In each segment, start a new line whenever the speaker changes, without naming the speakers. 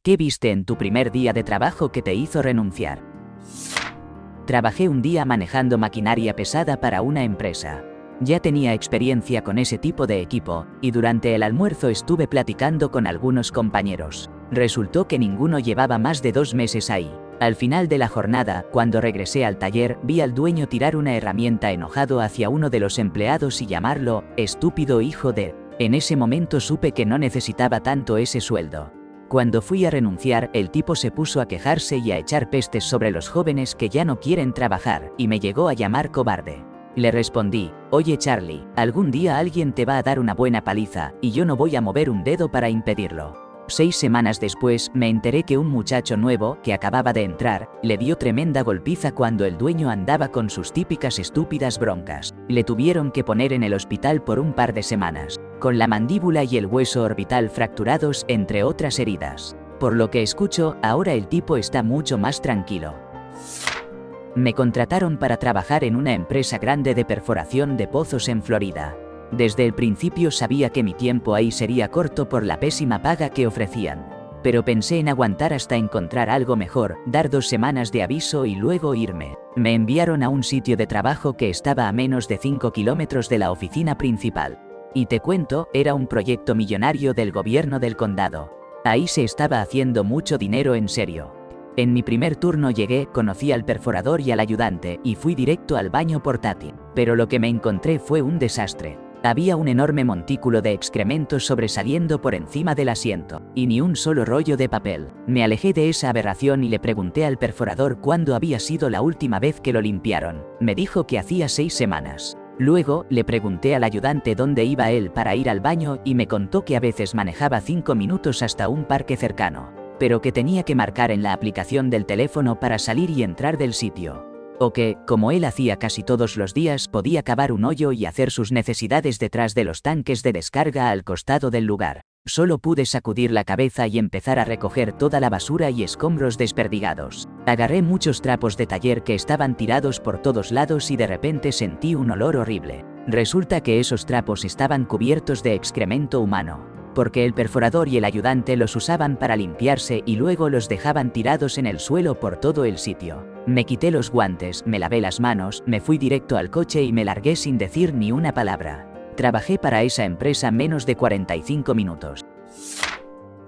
¿Qué viste en tu primer día de trabajo que te hizo renunciar? Trabajé un día manejando maquinaria pesada para una empresa. Ya tenía experiencia con ese tipo de equipo, y durante el almuerzo estuve platicando con algunos compañeros. Resultó que ninguno llevaba más de 2 meses ahí. Al final de la jornada, cuando regresé al taller, vi al dueño tirar una herramienta enojado hacia uno de los empleados y llamarlo, estúpido hijo de... En ese momento supe que no necesitaba tanto ese sueldo. Cuando fui a renunciar, el tipo se puso a quejarse y a echar pestes sobre los jóvenes que ya no quieren trabajar, y me llegó a llamar cobarde. Le respondí, oye Charlie, algún día alguien te va a dar una buena paliza, y yo no voy a mover un dedo para impedirlo. 6 semanas después, me enteré que un muchacho nuevo, que acababa de entrar, le dio tremenda golpiza cuando el dueño andaba con sus típicas estúpidas broncas. Le tuvieron que poner en el hospital por un par de semanas, con la mandíbula y el hueso orbital fracturados, entre otras heridas. Por lo que escucho, ahora el tipo está mucho más tranquilo. Me contrataron para trabajar en una empresa grande de perforación de pozos en Florida. Desde el principio sabía que mi tiempo ahí sería corto por la pésima paga que ofrecían. Pero pensé en aguantar hasta encontrar algo mejor, dar 2 semanas de aviso y luego irme. Me enviaron a un sitio de trabajo que estaba a menos de 5 kilómetros de la oficina principal. Y te cuento, era un proyecto millonario del gobierno del condado. Ahí se estaba haciendo mucho dinero en serio. En mi primer turno llegué, conocí al perforador y al ayudante, y fui directo al baño portátil. Pero lo que me encontré fue un desastre. Había un enorme montículo de excrementos sobresaliendo por encima del asiento, y ni un solo rollo de papel. Me alejé de esa aberración y le pregunté al perforador cuándo había sido la última vez que lo limpiaron. Me dijo que hacía 6 semanas. Luego, le pregunté al ayudante dónde iba él para ir al baño y me contó que a veces manejaba 5 minutos hasta un parque cercano, pero que tenía que marcar en la aplicación del teléfono para salir y entrar del sitio. O que, como él hacía casi todos los días, podía cavar un hoyo y hacer sus necesidades detrás de los tanques de descarga al costado del lugar. Solo pude sacudir la cabeza y empezar a recoger toda la basura y escombros desperdigados. Agarré muchos trapos de taller que estaban tirados por todos lados y de repente sentí un olor horrible. Resulta que esos trapos estaban cubiertos de excremento humano, porque el perforador y el ayudante los usaban para limpiarse y luego los dejaban tirados en el suelo por todo el sitio. Me quité los guantes, me lavé las manos, me fui directo al coche y me largué sin decir ni una palabra. Trabajé para esa empresa menos de 45 minutos.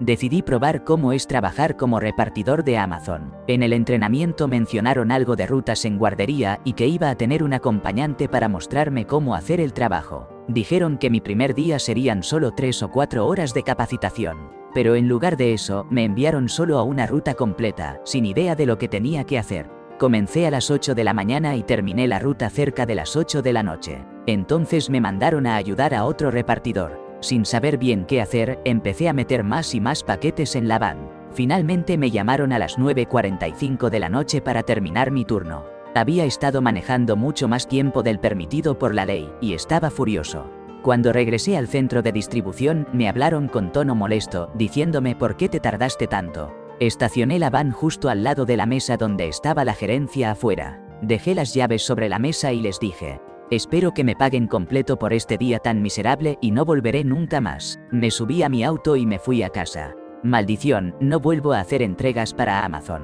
Decidí probar cómo es trabajar como repartidor de Amazon. En el entrenamiento mencionaron algo de rutas en guardería y que iba a tener un acompañante para mostrarme cómo hacer el trabajo. Dijeron que mi primer día serían solo 3 o 4 horas de capacitación. Pero en lugar de eso, me enviaron solo a una ruta completa, sin idea de lo que tenía que hacer. Comencé a las 8 de la mañana y terminé la ruta cerca de las 8 de la noche. Entonces me mandaron a ayudar a otro repartidor. Sin saber bien qué hacer, empecé a meter más y más paquetes en la van. Finalmente me llamaron a las 9:45 de la noche para terminar mi turno. Había estado manejando mucho más tiempo del permitido por la ley, y estaba furioso. Cuando regresé al centro de distribución, me hablaron con tono molesto, diciéndome ¿por qué te tardaste tanto? Estacioné la van justo al lado de la mesa donde estaba la gerencia afuera. Dejé las llaves sobre la mesa y les dije, espero que me paguen completo por este día tan miserable y no volveré nunca más. Me subí a mi auto y me fui a casa. Maldición, no vuelvo a hacer entregas para Amazon.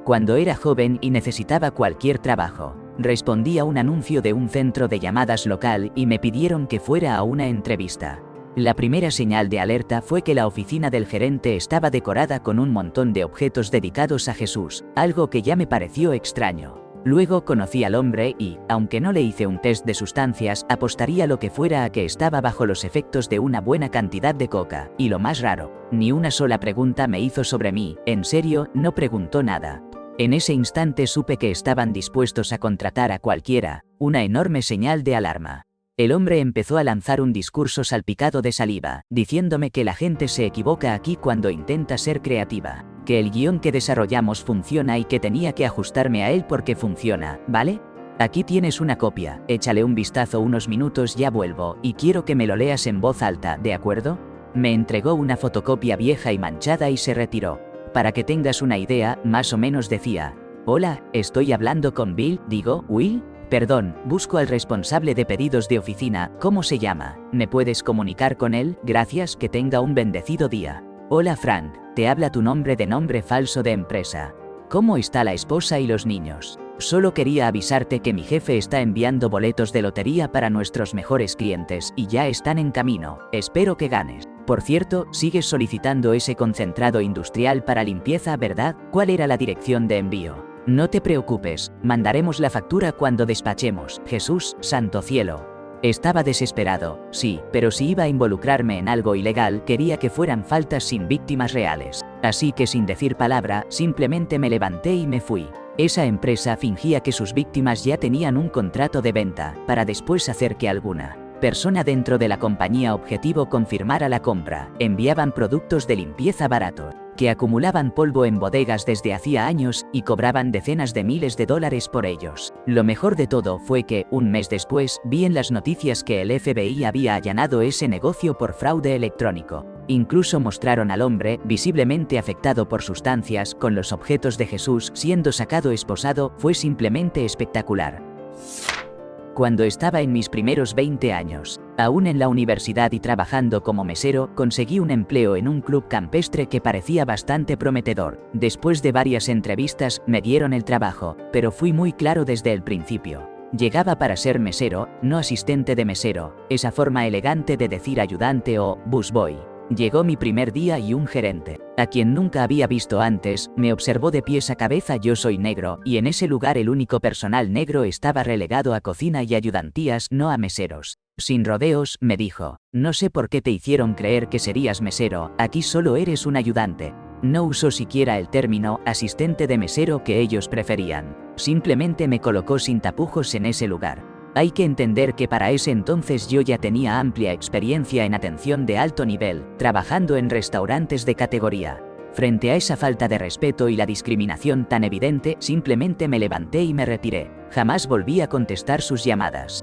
Cuando era joven y necesitaba cualquier trabajo, respondí a un anuncio de un centro de llamadas local y me pidieron que fuera a una entrevista. La primera señal de alerta fue que la oficina del gerente estaba decorada con un montón de objetos dedicados a Jesús, algo que ya me pareció extraño. Luego conocí al hombre y, aunque no le hice un test de sustancias, apostaría lo que fuera a que estaba bajo los efectos de una buena cantidad de coca. Y lo más raro, ni una sola pregunta me hizo sobre mí, en serio, no preguntó nada. En ese instante supe que estaban dispuestos a contratar a cualquiera, una enorme señal de alarma. El hombre empezó a lanzar un discurso salpicado de saliva, diciéndome que la gente se equivoca aquí cuando intenta ser creativa, que el guión que desarrollamos funciona y que tenía que ajustarme a él porque funciona, ¿vale? Aquí tienes una copia, échale un vistazo unos minutos, ya vuelvo, y quiero que me lo leas en voz alta, ¿de acuerdo? Me entregó una fotocopia vieja y manchada y se retiró. Para que tengas una idea, más o menos decía, hola, estoy hablando con Will. Perdón, busco al responsable de pedidos de oficina, ¿cómo se llama? ¿Me puedes comunicar con él? Gracias, que tenga un bendecido día. Hola Frank, te habla tu nombre de nombre falso de empresa. ¿Cómo está la esposa y los niños? Solo quería avisarte que mi jefe está enviando boletos de lotería para nuestros mejores clientes y ya están en camino. Espero que ganes. Por cierto, sigues solicitando ese concentrado industrial para limpieza, ¿verdad? ¿Cuál era la dirección de envío? No te preocupes, mandaremos la factura cuando despachemos. Jesús, santo cielo. Estaba desesperado, sí, pero si iba a involucrarme en algo ilegal, quería que fueran faltas sin víctimas reales. Así que sin decir palabra, simplemente me levanté y me fui. Esa empresa fingía que sus víctimas ya tenían un contrato de venta, para después hacer que alguna persona dentro de la compañía objetivo confirmara la compra. Enviaban productos de limpieza baratos, que acumulaban polvo en bodegas desde hacía años y cobraban decenas de miles de dólares por ellos. Lo mejor de todo fue que, un mes después, vi en las noticias que el FBI había allanado ese negocio por fraude electrónico. Incluso mostraron al hombre, visiblemente afectado por sustancias, con los objetos de Jesús siendo sacado esposado. Fue simplemente espectacular. Cuando estaba en mis primeros 20 años, aún en la universidad y trabajando como mesero, conseguí un empleo en un club campestre que parecía bastante prometedor. Después de varias entrevistas, me dieron el trabajo, pero fui muy claro desde el principio. Llegaba para ser mesero, no asistente de mesero, esa forma elegante de decir ayudante o busboy. Llegó mi primer día y un gerente, a quien nunca había visto antes, me observó de pies a cabeza. Yo soy negro, y en ese lugar el único personal negro estaba relegado a cocina y ayudantías, no a meseros. Sin rodeos, me dijo, no sé por qué te hicieron creer que serías mesero, aquí solo eres un ayudante. No usó siquiera el término asistente de mesero que ellos preferían. Simplemente me colocó sin tapujos en ese lugar. Hay que entender que para ese entonces yo ya tenía amplia experiencia en atención de alto nivel, trabajando en restaurantes de categoría. Frente a esa falta de respeto y la discriminación tan evidente, simplemente me levanté y me retiré. Jamás volví a contestar sus llamadas.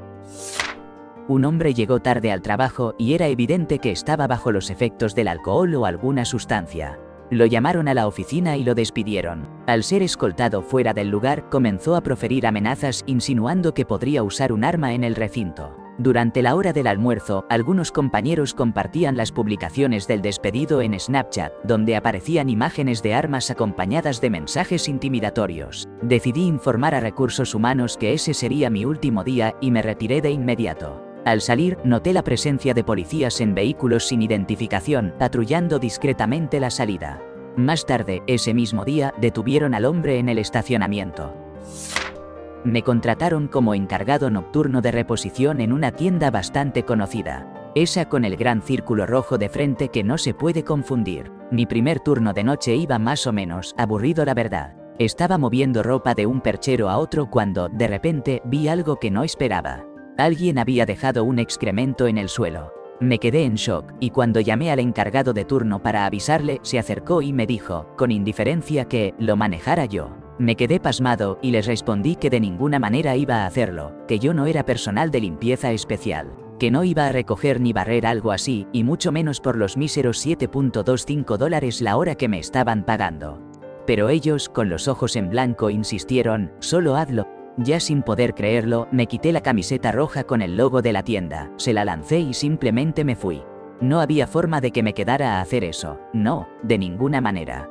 Un hombre llegó tarde al trabajo y era evidente que estaba bajo los efectos del alcohol o alguna sustancia. Lo llamaron a la oficina y lo despidieron. Al ser escoltado fuera del lugar, comenzó a proferir amenazas insinuando que podría usar un arma en el recinto. Durante la hora del almuerzo, algunos compañeros compartían las publicaciones del despedido en Snapchat, donde aparecían imágenes de armas acompañadas de mensajes intimidatorios. Decidí informar a recursos humanos que ese sería mi último día y me retiré de inmediato. Al salir, noté la presencia de policías en vehículos sin identificación, patrullando discretamente la salida. Más tarde, ese mismo día, detuvieron al hombre en el estacionamiento. Me contrataron como encargado nocturno de reposición en una tienda bastante conocida. Esa con el gran círculo rojo de frente que no se puede confundir. Mi primer turno de noche iba más o menos aburrido, la verdad. Estaba moviendo ropa de un perchero a otro cuando, de repente, vi algo que no esperaba. Alguien había dejado un excremento en el suelo. Me quedé en shock, y cuando llamé al encargado de turno para avisarle, se acercó y me dijo, con indiferencia, que lo manejara yo. Me quedé pasmado y les respondí que de ninguna manera iba a hacerlo, que yo no era personal de limpieza especial, que no iba a recoger ni barrer algo así, y mucho menos por los míseros $7.25 la hora que me estaban pagando. Pero ellos, con los ojos en blanco, insistieron, solo hazlo. Ya sin poder creerlo, me quité la camiseta roja con el logo de la tienda, se la lancé y simplemente me fui. No había forma de que me quedara a hacer eso, no, de ninguna manera.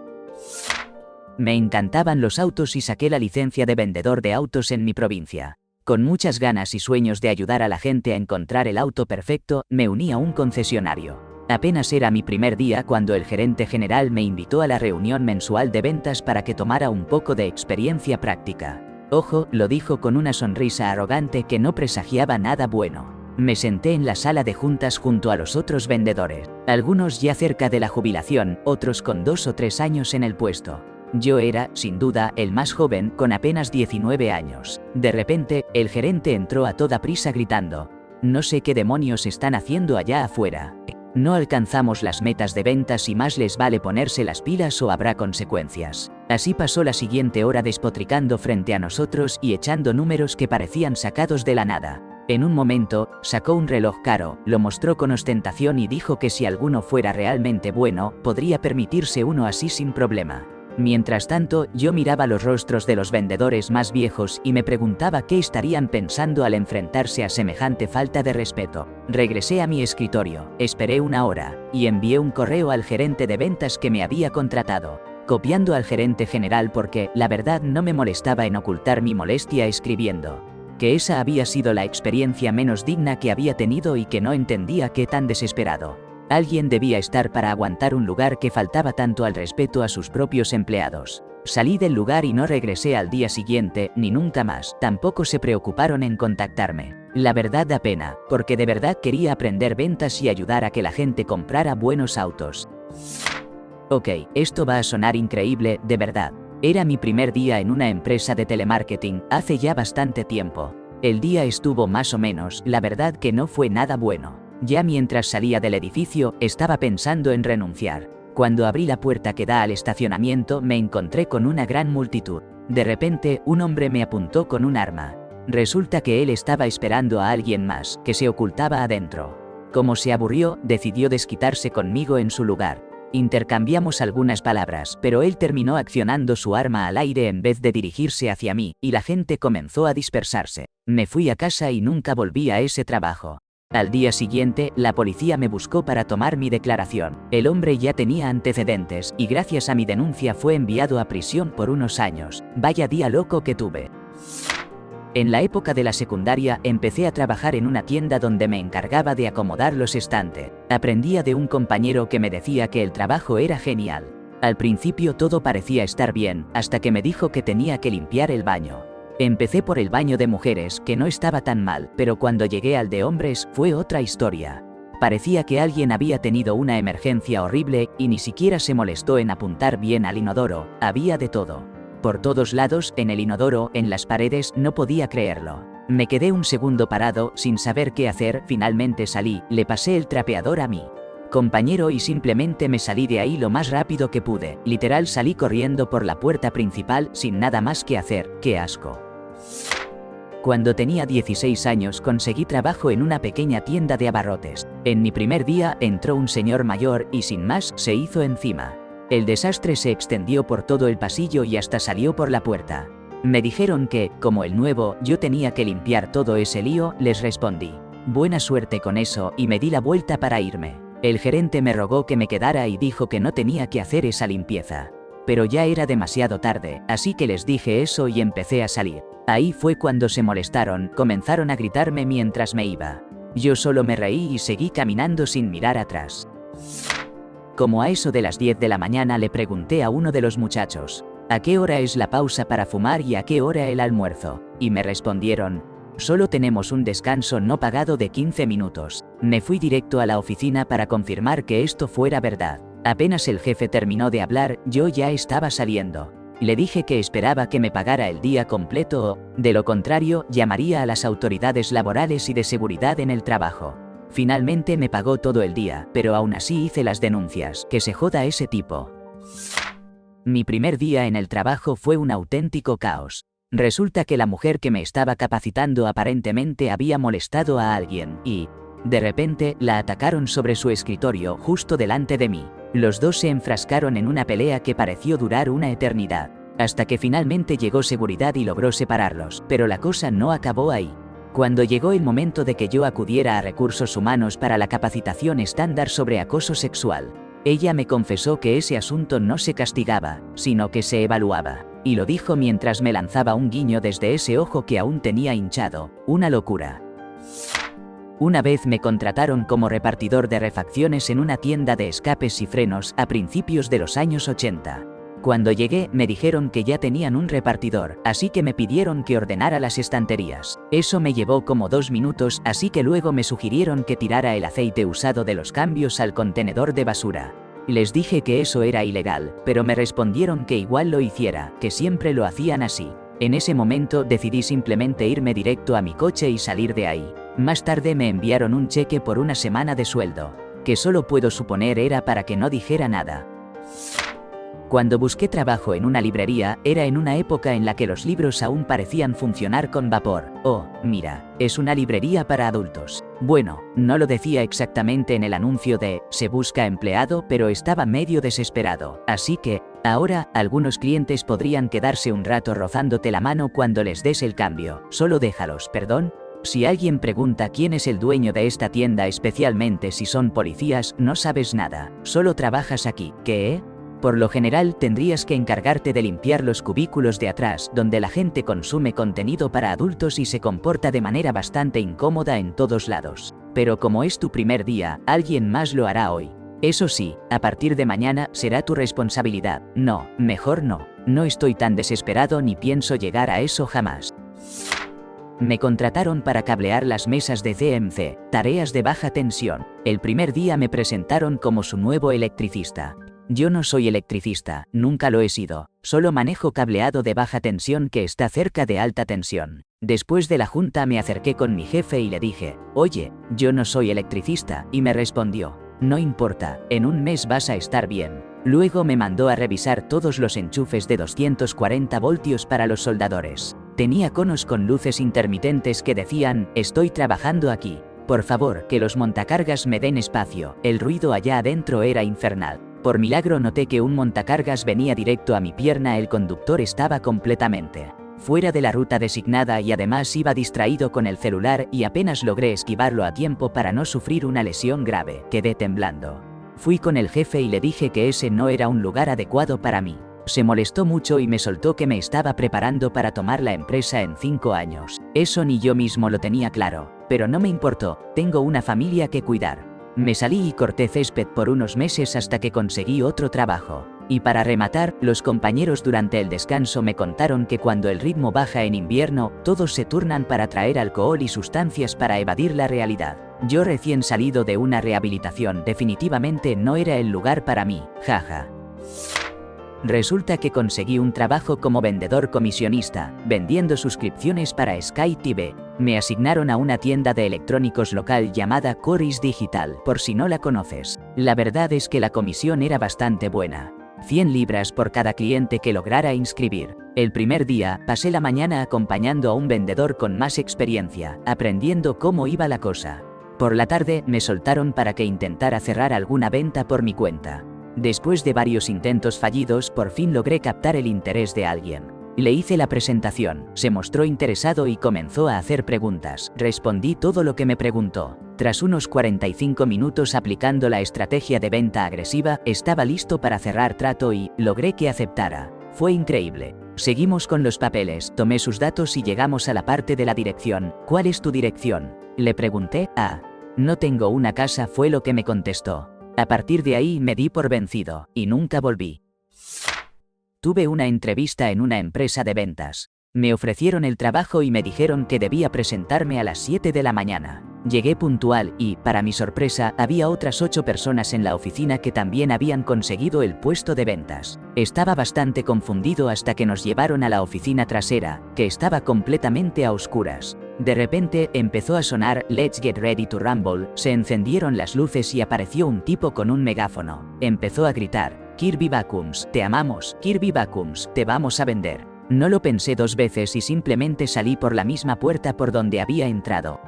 Me encantaban los autos y saqué la licencia de vendedor de autos en mi provincia. Con muchas ganas y sueños de ayudar a la gente a encontrar el auto perfecto, me uní a un concesionario. Apenas era mi primer día cuando el gerente general me invitó a la reunión mensual de ventas para que tomara un poco de experiencia práctica. Ojo, lo dijo con una sonrisa arrogante que no presagiaba nada bueno. Me senté en la sala de juntas junto a los otros vendedores, algunos ya cerca de la jubilación, otros con 2 o 3 años en el puesto. Yo era, sin duda, el más joven, con apenas 19 años. De repente, el gerente entró a toda prisa gritando, «No sé qué demonios están haciendo allá afuera. No alcanzamos las metas de ventas y más les vale ponerse las pilas o habrá consecuencias». Así pasó la siguiente hora despotricando frente a nosotros y echando números que parecían sacados de la nada. En un momento, sacó un reloj caro, lo mostró con ostentación y dijo que si alguno fuera realmente bueno, podría permitirse uno así sin problema. Mientras tanto, yo miraba los rostros de los vendedores más viejos y me preguntaba qué estarían pensando al enfrentarse a semejante falta de respeto. Regresé a mi escritorio, esperé una hora, y envié un correo al gerente de ventas que me había contratado, copiando al gerente general porque, la verdad, no me molestaba en ocultar mi molestia escribiendo que esa había sido la experiencia menos digna que había tenido y que no entendía qué tan desesperado alguien debía estar para aguantar un lugar que faltaba tanto al respeto a sus propios empleados. Salí del lugar y no regresé al día siguiente, ni nunca más. Tampoco se preocuparon en contactarme. La verdad da pena, porque de verdad quería aprender ventas y ayudar a que la gente comprara buenos autos. Ok, esto va a sonar increíble, de verdad. Era mi primer día en una empresa de telemarketing, hace ya bastante tiempo. El día estuvo más o menos, la verdad que no fue nada bueno. Ya mientras salía del edificio, estaba pensando en renunciar. Cuando abrí la puerta que da al estacionamiento, me encontré con una gran multitud. De repente, un hombre me apuntó con un arma. Resulta que él estaba esperando a alguien más, que se ocultaba adentro. Como se aburrió, decidió desquitarse conmigo en su lugar. Intercambiamos algunas palabras, pero él terminó accionando su arma al aire en vez de dirigirse hacia mí, y la gente comenzó a dispersarse. Me fui a casa y nunca volví a ese trabajo. Al día siguiente, la policía me buscó para tomar mi declaración. El hombre ya tenía antecedentes, y gracias a mi denuncia fue enviado a prisión por unos años. Vaya día loco que tuve. En la época de la secundaria, empecé a trabajar en una tienda donde me encargaba de acomodar los estantes. Aprendía de un compañero que me decía que el trabajo era genial. Al principio todo parecía estar bien, hasta que me dijo que tenía que limpiar el baño. Empecé por el baño de mujeres, que no estaba tan mal, pero cuando llegué al de hombres, fue otra historia. Parecía que alguien había tenido una emergencia horrible, y ni siquiera se molestó en apuntar bien al inodoro. Había de todo. Por todos lados, en el inodoro, en las paredes, no podía creerlo. Me quedé un segundo parado, sin saber qué hacer. Finalmente salí, le pasé el trapeador a mi compañero y simplemente me salí de ahí lo más rápido que pude. Literal salí corriendo por la puerta principal, sin nada más que hacer. ¡Qué asco! Cuando tenía 16 años conseguí trabajo en una pequeña tienda de abarrotes. En mi primer día entró un señor mayor y sin más se hizo encima. El desastre se extendió por todo el pasillo y hasta salió por la puerta. Me dijeron que, como el nuevo, yo tenía que limpiar todo ese lío. Les respondí, buena suerte con eso, y me di la vuelta para irme. El gerente me rogó que me quedara y dijo que no tenía que hacer esa limpieza. Pero ya era demasiado tarde, así que les dije eso y empecé a salir. Ahí fue cuando se molestaron, comenzaron a gritarme mientras me iba. Yo solo me reí y seguí caminando sin mirar atrás. Como a eso de las 10 de la mañana le pregunté a uno de los muchachos, ¿a qué hora es la pausa para fumar y a qué hora el almuerzo? Y me respondieron, solo tenemos un descanso no pagado de 15 minutos. Me fui directo a la oficina para confirmar que esto fuera verdad. Apenas el jefe terminó de hablar, yo ya estaba saliendo. Le dije que esperaba que me pagara el día completo o, de lo contrario, llamaría a las autoridades laborales y de seguridad en el trabajo. Finalmente me pagó todo el día, pero aún así hice las denuncias. Que se joda ese tipo. Mi primer día en el trabajo fue un auténtico caos. Resulta que la mujer que me estaba capacitando aparentemente había molestado a alguien y, de repente, la atacaron sobre su escritorio justo delante de mí. Los dos se enfrascaron en una pelea que pareció durar una eternidad, hasta que finalmente llegó seguridad y logró separarlos, pero la cosa no acabó ahí. Cuando llegó el momento de que yo acudiera a recursos humanos para la capacitación estándar sobre acoso sexual, ella me confesó que ese asunto no se castigaba, sino que se evaluaba, y lo dijo mientras me lanzaba un guiño desde ese ojo que aún tenía hinchado. Una locura. Una vez me contrataron como repartidor de refacciones en una tienda de escapes y frenos a principios de los años 80. Cuando llegué, me dijeron que ya tenían un repartidor, así que me pidieron que ordenara las estanterías. Eso me llevó como 2 minutos, así que luego me sugirieron que tirara el aceite usado de los cambios al contenedor de basura. Les dije que eso era ilegal, pero me respondieron que igual lo hiciera, que siempre lo hacían así. En ese momento decidí simplemente irme directo a mi coche y salir de ahí. Más tarde me enviaron un cheque por una semana de sueldo, que solo puedo suponer era para que no dijera nada. Cuando busqué trabajo en una librería, era en una época en la que los libros aún parecían funcionar con vapor. Oh, mira, es una librería para adultos. Bueno, no lo decía exactamente en el anuncio de «Se busca empleado», pero estaba medio desesperado, así que Ahora, algunos clientes podrían quedarse un rato rozándote la mano cuando les des el cambio. Solo déjalos, ¿perdón? Si alguien pregunta quién es el dueño de esta tienda, especialmente si son policías, no sabes nada. Solo trabajas aquí. ¿Qué? Por lo general tendrías que encargarte de limpiar los cubículos de atrás, donde la gente consume contenido para adultos y se comporta de manera bastante incómoda en todos lados. Pero como es tu primer día, alguien más lo hará hoy. Eso sí, a partir de mañana será tu responsabilidad. No, mejor no. No estoy tan desesperado ni pienso llegar a eso jamás. Me contrataron para cablear las mesas de CMC, tareas de baja tensión. El primer día me presentaron como su nuevo electricista. Yo no soy electricista, nunca lo he sido. Solo manejo cableado de baja tensión que está cerca de alta tensión. Después de la junta me acerqué con mi jefe y le dije, oye, yo no soy electricista, y me respondió, no importa, en un mes vas a estar bien. Luego me mandó a revisar todos los enchufes de 240 voltios para los soldadores. Tenía conos con luces intermitentes que decían, estoy trabajando aquí. Por favor, que los montacargas me den espacio. El ruido allá adentro era infernal. Por milagro noté que un montacargas venía directo a mi pierna. El conductor estaba completamente fuera de la ruta designada y además iba distraído con el celular y apenas logré esquivarlo a tiempo para no sufrir una lesión grave. Quedé temblando. Fui con el jefe y le dije que ese no era un lugar adecuado para mí. Se molestó mucho y me soltó que me estaba preparando para tomar la empresa en 5 años. Eso ni yo mismo lo tenía claro, pero no me importó, tengo una familia que cuidar. Me salí y corté césped por unos meses hasta que conseguí otro trabajo. Y para rematar, los compañeros durante el descanso me contaron que cuando el ritmo baja en invierno, todos se turnan para traer alcohol y sustancias para evadir la realidad. Yo recién salido de una rehabilitación definitivamente no era el lugar para mí, jaja. Resulta que conseguí un trabajo como vendedor comisionista, vendiendo suscripciones para Sky TV. Me asignaron a una tienda de electrónicos local llamada Coris Digital, por si no la conoces. La verdad es que la comisión era bastante buena. 100 libras por cada cliente que lograra inscribir. El primer día, pasé la mañana acompañando a un vendedor con más experiencia, aprendiendo cómo iba la cosa. Por la tarde, me soltaron para que intentara cerrar alguna venta por mi cuenta. Después de varios intentos fallidos, por fin logré captar el interés de alguien. Le hice la presentación, se mostró interesado y comenzó a hacer preguntas. Respondí todo lo que me preguntó. Tras unos 45 minutos aplicando la estrategia de venta agresiva, estaba listo para cerrar trato y logré que aceptara. Fue increíble. Seguimos con los papeles, tomé sus datos y llegamos a la parte de la dirección. ¿Cuál es tu dirección? Le pregunté. No tengo una casa, fue lo que me contestó. A partir de ahí me di por vencido, y nunca volví. Tuve una entrevista en una empresa de ventas. Me ofrecieron el trabajo y me dijeron que debía presentarme a las 7 de la mañana. Llegué puntual y, para mi sorpresa, había otras 8 personas en la oficina que también habían conseguido el puesto de ventas. Estaba bastante confundido hasta que nos llevaron a la oficina trasera, que estaba completamente a oscuras. De repente, empezó a sonar Let's Get Ready to Rumble, se encendieron las luces y apareció un tipo con un megáfono. Empezó a gritar, Kirby Vacuums, te amamos, Kirby Vacuums, te vamos a vender. No lo pensé 2 veces y simplemente salí por la misma puerta por donde había entrado.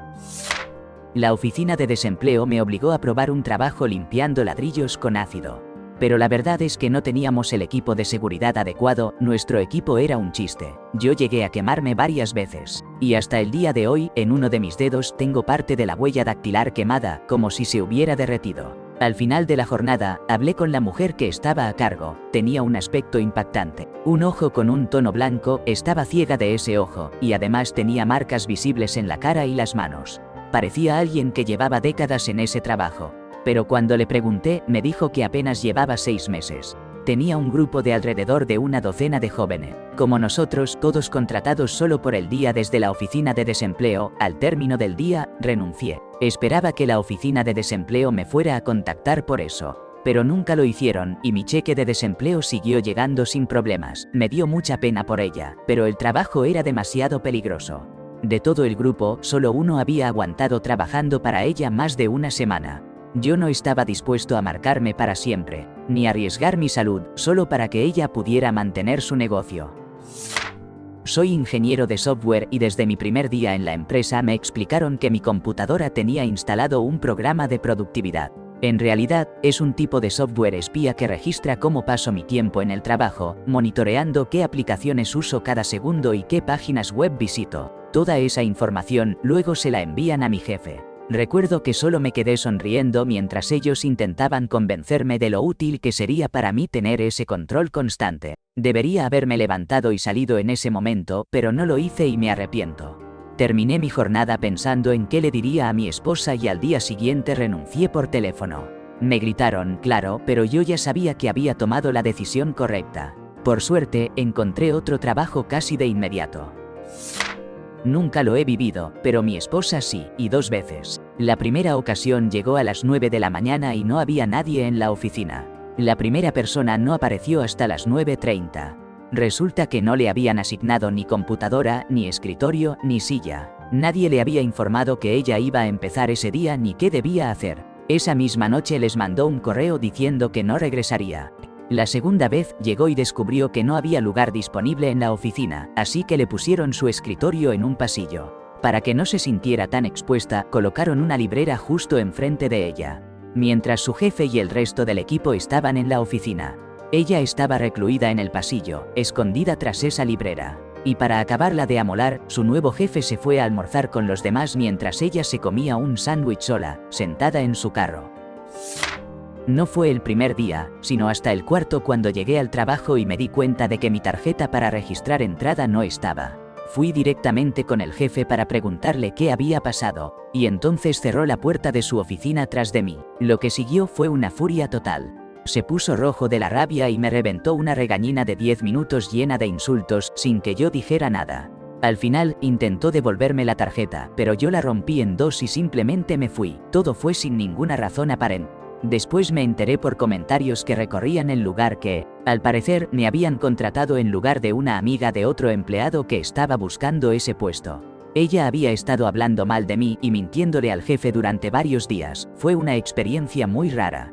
La oficina de desempleo me obligó a probar un trabajo limpiando ladrillos con ácido. Pero la verdad es que no teníamos el equipo de seguridad adecuado, nuestro equipo era un chiste. Yo llegué a quemarme varias veces. Y hasta el día de hoy, en uno de mis dedos tengo parte de la huella dactilar quemada, como si se hubiera derretido. Al final de la jornada, hablé con la mujer que estaba a cargo. Tenía un aspecto impactante. Un ojo con un tono blanco, estaba ciega de ese ojo, y además tenía marcas visibles en la cara y las manos. Parecía alguien que llevaba décadas en ese trabajo. Pero cuando le pregunté, me dijo que apenas llevaba 6 meses. Tenía un grupo de alrededor de una docena de jóvenes, como nosotros, todos contratados solo por el día desde la oficina de desempleo. Al término del día, renuncié. Esperaba que la oficina de desempleo me fuera a contactar por eso. Pero nunca lo hicieron, y mi cheque de desempleo siguió llegando sin problemas. Me dio mucha pena por ella, pero el trabajo era demasiado peligroso. De todo el grupo, solo uno había aguantado trabajando para ella más de una semana. Yo no estaba dispuesto a marcarme para siempre, ni arriesgar mi salud, solo para que ella pudiera mantener su negocio. Soy ingeniero de software y desde mi primer día en la empresa me explicaron que mi computadora tenía instalado un programa de productividad. En realidad, es un tipo de software espía que registra cómo paso mi tiempo en el trabajo, monitoreando qué aplicaciones uso cada segundo y qué páginas web visito. Toda esa información luego se la envían a mi jefe. Recuerdo que solo me quedé sonriendo mientras ellos intentaban convencerme de lo útil que sería para mí tener ese control constante. Debería haberme levantado y salido en ese momento, pero no lo hice y me arrepiento. Terminé mi jornada pensando en qué le diría a mi esposa y al día siguiente renuncié por teléfono. Me gritaron, claro, pero yo ya sabía que había tomado la decisión correcta. Por suerte, encontré otro trabajo casi de inmediato. Nunca lo he vivido, pero mi esposa sí, y 2 veces. La primera ocasión llegó a las 9 de la mañana y no había nadie en la oficina. La primera persona no apareció hasta las 9:30. Resulta que no le habían asignado ni computadora, ni escritorio, ni silla. Nadie le había informado que ella iba a empezar ese día ni qué debía hacer. Esa misma noche les mandó un correo diciendo que no regresaría. La segunda vez llegó y descubrió que no había lugar disponible en la oficina, así que le pusieron su escritorio en un pasillo. Para que no se sintiera tan expuesta, colocaron una librera justo enfrente de ella. Mientras su jefe y el resto del equipo estaban en la oficina. Ella estaba recluida en el pasillo, escondida tras esa librera. Y para acabarla de amolar, su nuevo jefe se fue a almorzar con los demás mientras ella se comía un sándwich sola, sentada en su carro. No fue el primer día, sino hasta el cuarto cuando llegué al trabajo y me di cuenta de que mi tarjeta para registrar entrada no estaba. Fui directamente con el jefe para preguntarle qué había pasado, y entonces cerró la puerta de su oficina tras de mí. Lo que siguió fue una furia total. Se puso rojo de la rabia y me reventó una regañina de 10 minutos llena de insultos sin que yo dijera nada. Al final, intentó devolverme la tarjeta, pero yo la rompí en 2 y simplemente me fui. Todo fue sin ninguna razón aparente. Después me enteré por comentarios que recorrían el lugar que, al parecer, me habían contratado en lugar de una amiga de otro empleado que estaba buscando ese puesto. Ella había estado hablando mal de mí y mintiéndole al jefe durante varios días. Fue una experiencia muy rara.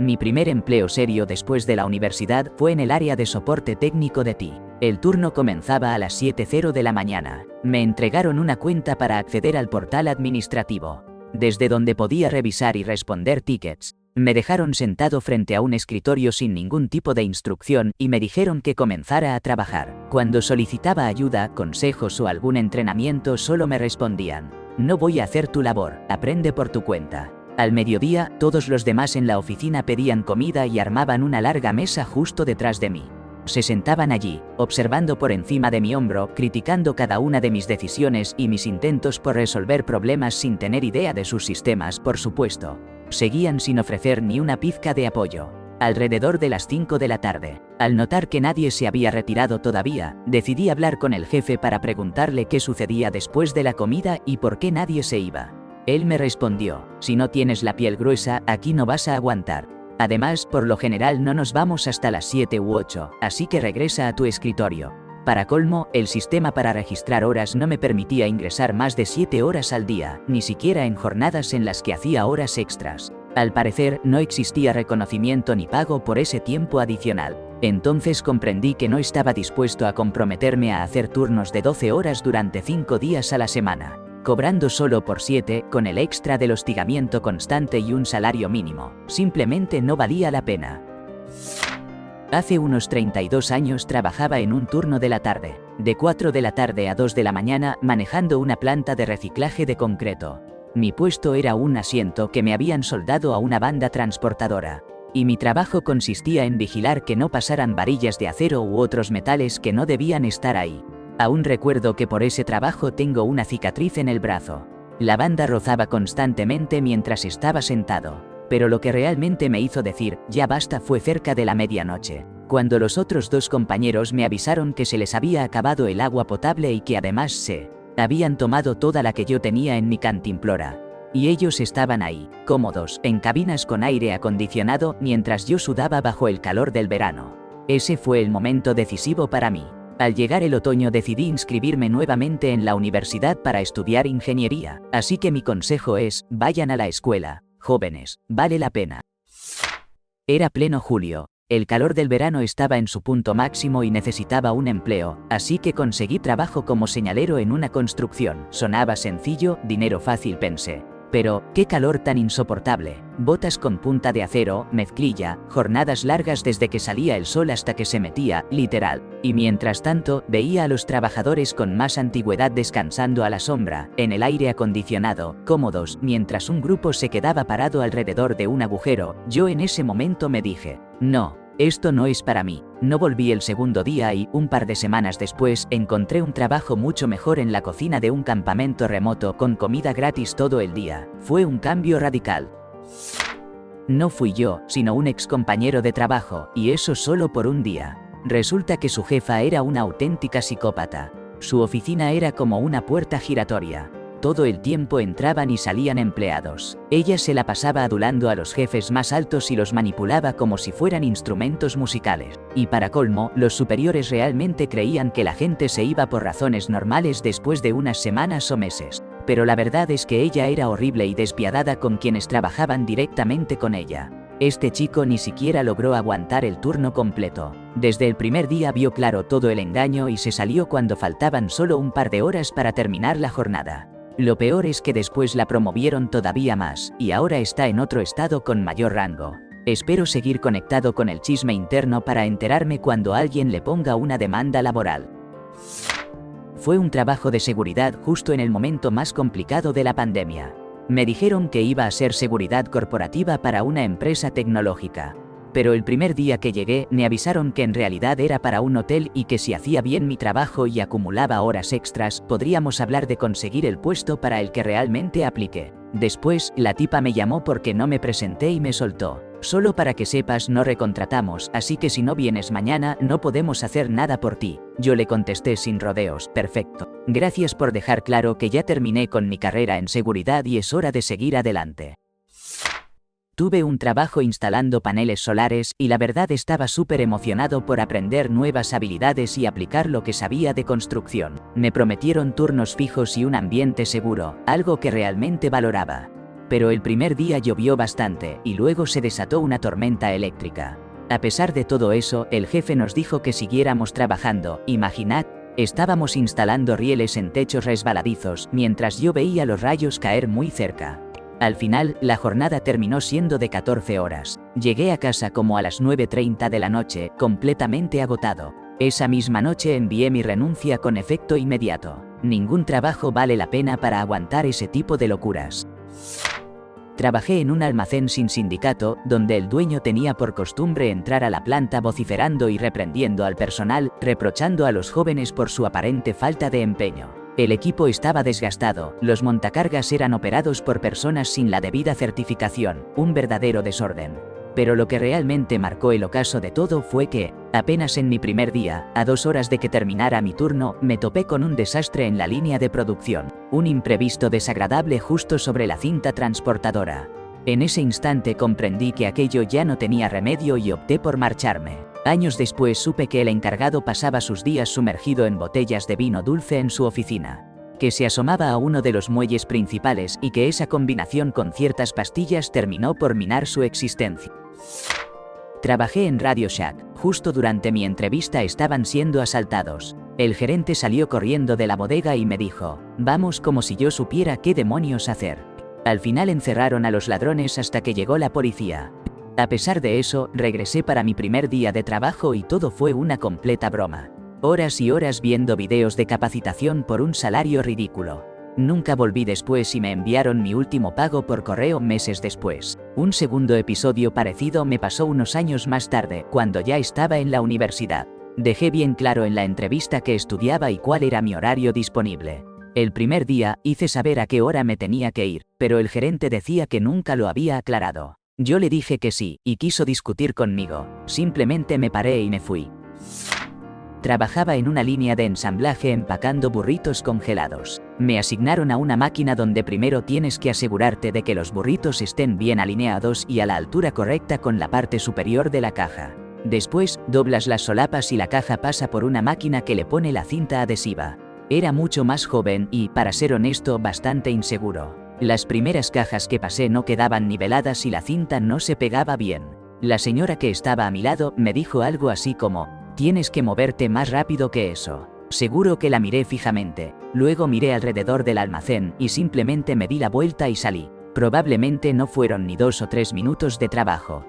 Mi primer empleo serio después de la universidad fue en el área de soporte técnico de TI. El turno comenzaba a las 7:00 de la mañana. Me entregaron una cuenta para acceder al portal administrativo, desde donde podía revisar y responder tickets. Me dejaron sentado frente a un escritorio sin ningún tipo de instrucción y me dijeron que comenzara a trabajar. Cuando solicitaba ayuda, consejos o algún entrenamiento solo me respondían: no voy a hacer tu labor, aprende por tu cuenta. Al mediodía, todos los demás en la oficina pedían comida y armaban una larga mesa justo detrás de mí. Se sentaban allí, observando por encima de mi hombro, criticando cada una de mis decisiones y mis intentos por resolver problemas sin tener idea de sus sistemas, por supuesto. Seguían sin ofrecer ni una pizca de apoyo. Alrededor de las 5 de la tarde, al notar que nadie se había retirado todavía, decidí hablar con el jefe para preguntarle qué sucedía después de la comida y por qué nadie se iba. Él me respondió: si no tienes la piel gruesa, aquí no vas a aguantar. Además, por lo general no nos vamos hasta las 7 u 8, así que regresa a tu escritorio. Para colmo, el sistema para registrar horas no me permitía ingresar más de 7 horas al día, ni siquiera en jornadas en las que hacía horas extras. Al parecer, no existía reconocimiento ni pago por ese tiempo adicional. Entonces comprendí que no estaba dispuesto a comprometerme a hacer turnos de 12 horas durante 5 días a la semana, cobrando solo por 7, con el extra del hostigamiento constante y un salario mínimo. Simplemente no valía la pena. Hace unos 32 años trabajaba en un turno de la tarde, de 4 de la tarde a 2 de la mañana, manejando una planta de reciclaje de concreto. Mi puesto era un asiento que me habían soldado a una banda transportadora, y mi trabajo consistía en vigilar que no pasaran varillas de acero u otros metales que no debían estar ahí. Aún recuerdo que por ese trabajo tengo una cicatriz en el brazo. La banda rozaba constantemente mientras estaba sentado, pero lo que realmente me hizo decir "ya basta" fue cerca de la medianoche, cuando los otros 2 compañeros me avisaron que se les había acabado el agua potable y que además se habían tomado toda la que yo tenía en mi cantimplora. Y ellos estaban ahí, cómodos, en cabinas con aire acondicionado, mientras yo sudaba bajo el calor del verano. Ese fue el momento decisivo para mí. Al llegar el otoño decidí inscribirme nuevamente en la universidad para estudiar ingeniería, así que mi consejo es: vayan a la escuela, jóvenes, vale la pena. Era pleno julio, el calor del verano estaba en su punto máximo y necesitaba un empleo, así que conseguí trabajo como señalero en una construcción. Sonaba sencillo, dinero fácil, pensé. Pero, qué calor tan insoportable. Botas con punta de acero, mezclilla, jornadas largas desde que salía el sol hasta que se metía, literal. Y mientras tanto, veía a los trabajadores con más antigüedad descansando a la sombra, en el aire acondicionado, cómodos, mientras un grupo se quedaba parado alrededor de un agujero. Yo en ese momento me dije, no, esto no es para mí. No volví el segundo día y, un par de semanas después, encontré un trabajo mucho mejor en la cocina de un campamento remoto con comida gratis todo el día. Fue un cambio radical. No fui yo, sino un ex compañero de trabajo, y eso solo por un día. Resulta que su jefa era una auténtica psicópata. Su oficina era como una puerta giratoria. Todo el tiempo entraban y salían empleados. Ella se la pasaba adulando a los jefes más altos y los manipulaba como si fueran instrumentos musicales. Y para colmo, los superiores realmente creían que la gente se iba por razones normales después de unas semanas o meses. Pero la verdad es que ella era horrible y despiadada con quienes trabajaban directamente con ella. Este chico ni siquiera logró aguantar el turno completo. Desde el primer día vio claro todo el engaño y se salió cuando faltaban solo un par de horas para terminar la jornada. Lo peor es que después la promovieron todavía más, y ahora está en otro estado con mayor rango. Espero seguir conectado con el chisme interno para enterarme cuando alguien le ponga una demanda laboral. Fue un trabajo de seguridad justo en el momento más complicado de la pandemia. Me dijeron que iba a ser seguridad corporativa para una empresa tecnológica. Pero el primer día que llegué, me avisaron que en realidad era para un hotel y que si hacía bien mi trabajo y acumulaba horas extras, podríamos hablar de conseguir el puesto para el que realmente apliqué. Después, la tipa me llamó porque no me presenté y me soltó. Solo para que sepas, no recontratamos, así que si no vienes mañana, no podemos hacer nada por ti. Yo le contesté sin rodeos, perfecto. Gracias por dejar claro que ya terminé con mi carrera en seguridad y es hora de seguir adelante. Tuve un trabajo instalando paneles solares y la verdad estaba súper emocionado por aprender nuevas habilidades y aplicar lo que sabía de construcción. Me prometieron turnos fijos y un ambiente seguro, algo que realmente valoraba. Pero el primer día llovió bastante y luego se desató una tormenta eléctrica. A pesar de todo eso, el jefe nos dijo que siguiéramos trabajando. Imaginad, estábamos instalando rieles en techos resbaladizos mientras yo veía los rayos caer muy cerca. Al final, la jornada terminó siendo de 14 horas. Llegué a casa como a las 9:30 de la noche, completamente agotado. Esa misma noche envié mi renuncia con efecto inmediato. Ningún trabajo vale la pena para aguantar ese tipo de locuras. Trabajé en un almacén sin sindicato, donde el dueño tenía por costumbre entrar a la planta vociferando y reprendiendo al personal, reprochando a los jóvenes por su aparente falta de empeño. El equipo estaba desgastado, los montacargas eran operados por personas sin la debida certificación, un verdadero desorden. Pero lo que realmente marcó el ocaso de todo fue que, apenas en mi primer día, a 2 horas de que terminara mi turno, me topé con un desastre en la línea de producción, un imprevisto desagradable justo sobre la cinta transportadora. En ese instante comprendí que aquello ya no tenía remedio y opté por marcharme. Años después supe que el encargado pasaba sus días sumergido en botellas de vino dulce en su oficina, que se asomaba a uno de los muelles principales y que esa combinación con ciertas pastillas terminó por minar su existencia. Trabajé en Radio Shack. Justo durante mi entrevista estaban siendo asaltados. El gerente salió corriendo de la bodega y me dijo, vamos, como si yo supiera qué demonios hacer. Al final encerraron a los ladrones hasta que llegó la policía. A pesar de eso, regresé para mi primer día de trabajo y todo fue una completa broma. Horas y horas viendo videos de capacitación por un salario ridículo. Nunca volví después y me enviaron mi último pago por correo meses después. Un segundo episodio parecido me pasó unos años más tarde, cuando ya estaba en la universidad. Dejé bien claro en la entrevista que estudiaba y cuál era mi horario disponible. El primer día, hice saber a qué hora me tenía que ir, pero el gerente decía que nunca lo había aclarado. Yo le dije que sí, y quiso discutir conmigo. Simplemente me paré y me fui. Trabajaba en una línea de ensamblaje empacando burritos congelados. Me asignaron a una máquina donde primero tienes que asegurarte de que los burritos estén bien alineados y a la altura correcta con la parte superior de la caja. Después, doblas las solapas y la caja pasa por una máquina que le pone la cinta adhesiva. Era mucho más joven y, para ser honesto, bastante inseguro. Las primeras cajas que pasé no quedaban niveladas y la cinta no se pegaba bien. La señora que estaba a mi lado me dijo algo así como, tienes que moverte más rápido que eso. Seguro que la miré fijamente. Luego miré alrededor del almacén y simplemente me di la vuelta y salí. Probablemente no fueron ni 2 o 3 minutos de trabajo.